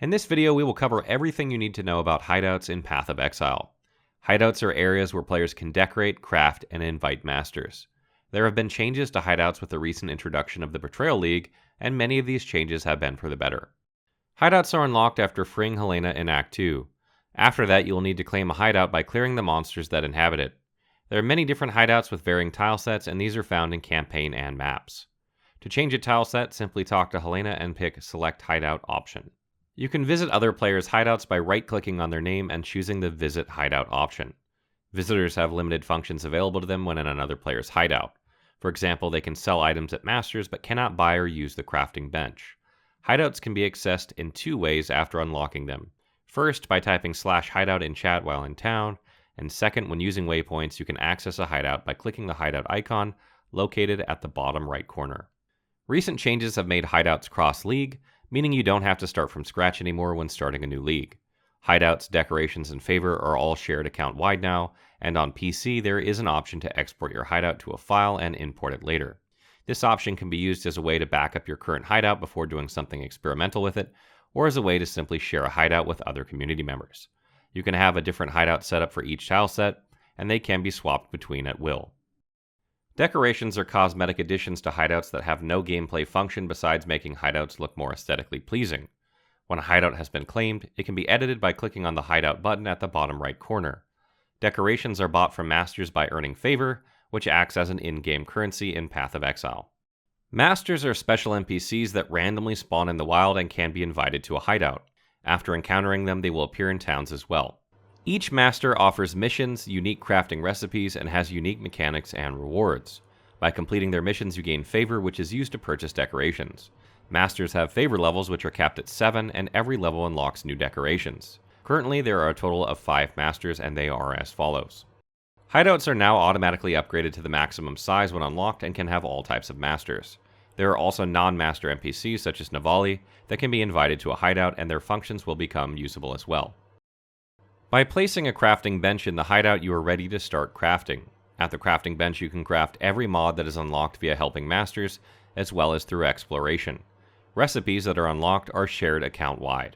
In this video, we will cover everything you need to know about hideouts in Path of Exile. Hideouts are areas where players can decorate, craft, and invite masters. There have been changes to hideouts with the recent introduction of the Betrayal League, and many of these changes have been for the better. Hideouts are unlocked after freeing Helena in Act 2. After that, you will need to claim a hideout by clearing the monsters that inhabit it. There are many different hideouts with varying tile sets, and these are found in campaign and maps. To change a tile set, simply talk to Helena and pick Select Hideout option. You can visit other players' hideouts by right-clicking on their name and choosing the Visit Hideout option. Visitors have limited functions available to them when in another player's hideout. For example, they can sell items at masters but cannot buy or use the crafting bench. Hideouts can be accessed in two ways after unlocking them. First, by typing /hideout in chat while in town, and second, when using waypoints, you can access a hideout by clicking the hideout icon located at the bottom right corner. Recent changes have made hideouts cross-league, meaning you don't have to start from scratch anymore when starting a new league. Hideouts, decorations, and favor are all shared account-wide now, and on PC there is an option to export your hideout to a file and import it later. This option can be used as a way to back up your current hideout before doing something experimental with it, or as a way to simply share a hideout with other community members. You can have a different hideout setup for each tile set, and they can be swapped between at will. Decorations are cosmetic additions to hideouts that have no gameplay function besides making hideouts look more aesthetically pleasing. When a hideout has been claimed, it can be edited by clicking on the hideout button at the bottom right corner. Decorations are bought from masters by earning favor, which acts as an in-game currency in Path of Exile. Masters are special NPCs that randomly spawn in the wild and can be invited to a hideout. After encountering them, they will appear in towns as well. Each master offers missions, unique crafting recipes, and has unique mechanics and rewards. By completing their missions, you gain favor, which is used to purchase decorations. Masters have favor levels, which are capped at 7, and every level unlocks new decorations. Currently, there are a total of 5 masters, and they are as follows. Hideouts are now automatically upgraded to the maximum size when unlocked and can have all types of masters. There are also non-master NPCs, such as Navali, that can be invited to a hideout, and their functions will become usable as well. By placing a crafting bench in the hideout, you are ready to start crafting. At the crafting bench, you can craft every mod that is unlocked via helping masters, as well as through exploration. Recipes that are unlocked are shared account-wide.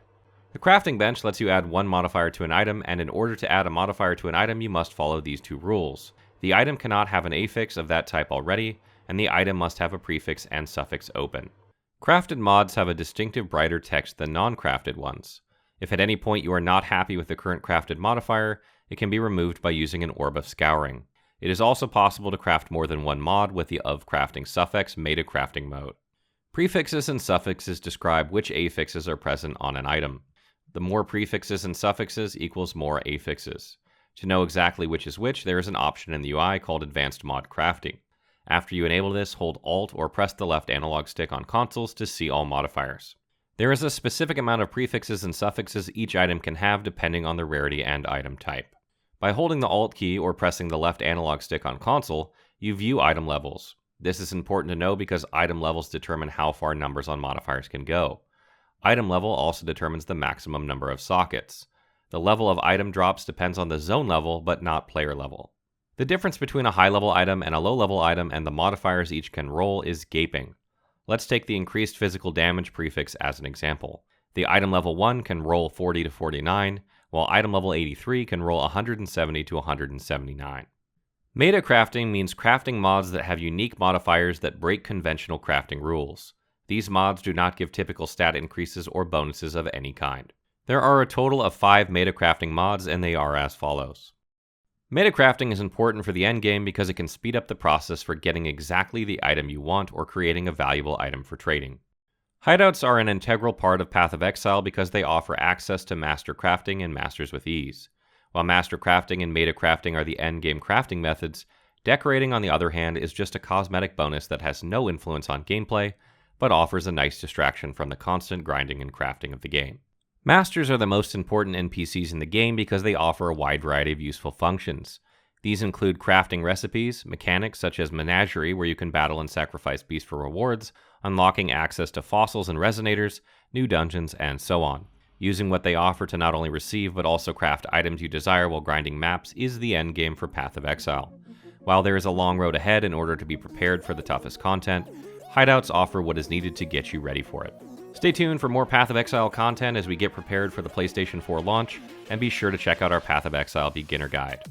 The crafting bench lets you add one modifier to an item, and in order to add a modifier to an item, you must follow these two rules. The item cannot have an affix of that type already, and the item must have a prefix and suffix open. Crafted mods have a distinctive brighter text than non-crafted ones. If at any point you are not happy with the current crafted modifier, it can be removed by using an Orb of Scouring. It is also possible to craft more than one mod with the of crafting suffix made a crafting mode. Prefixes and suffixes describe which affixes are present on an item. The more prefixes and suffixes equals more affixes. To know exactly which is which, there is an option in the UI called Advanced Mod Crafting. After you enable this, hold Alt or press the left analog stick on consoles to see all modifiers. There is a specific amount of prefixes and suffixes each item can have depending on the rarity and item type. By holding the Alt key or pressing the left analog stick on console, you view item levels. This is important to know because item levels determine how far numbers on modifiers can go. Item level also determines the maximum number of sockets. The level of item drops depends on the zone level, but not player level. The difference between a high-level item and a low-level item and the modifiers each can roll is gaping. Let's take the increased physical damage prefix as an example. The item level 1 can roll 40 to 49, while item level 83 can roll 170 to 179. Meta crafting means crafting mods that have unique modifiers that break conventional crafting rules. These mods do not give typical stat increases or bonuses of any kind. There are a total of 5 meta crafting mods, and they are as follows. Meta crafting is important for the endgame because it can speed up the process for getting exactly the item you want or creating a valuable item for trading. Hideouts are an integral part of Path of Exile because they offer access to master crafting and masters with ease. While master crafting and meta crafting are the endgame crafting methods, decorating on the other hand is just a cosmetic bonus that has no influence on gameplay, but offers a nice distraction from the constant grinding and crafting of the game. Masters are the most important NPCs in the game because they offer a wide variety of useful functions. These include crafting recipes, mechanics such as Menagerie where you can battle and sacrifice beasts for rewards, unlocking access to fossils and resonators, new dungeons, and so on. Using what they offer to not only receive but also craft items you desire while grinding maps is the endgame for Path of Exile. While there is a long road ahead in order to be prepared for the toughest content, hideouts offer what is needed to get you ready for it. Stay tuned for more Path of Exile content as we get prepared for the PlayStation 4 launch, and be sure to check out our Path of Exile beginner guide.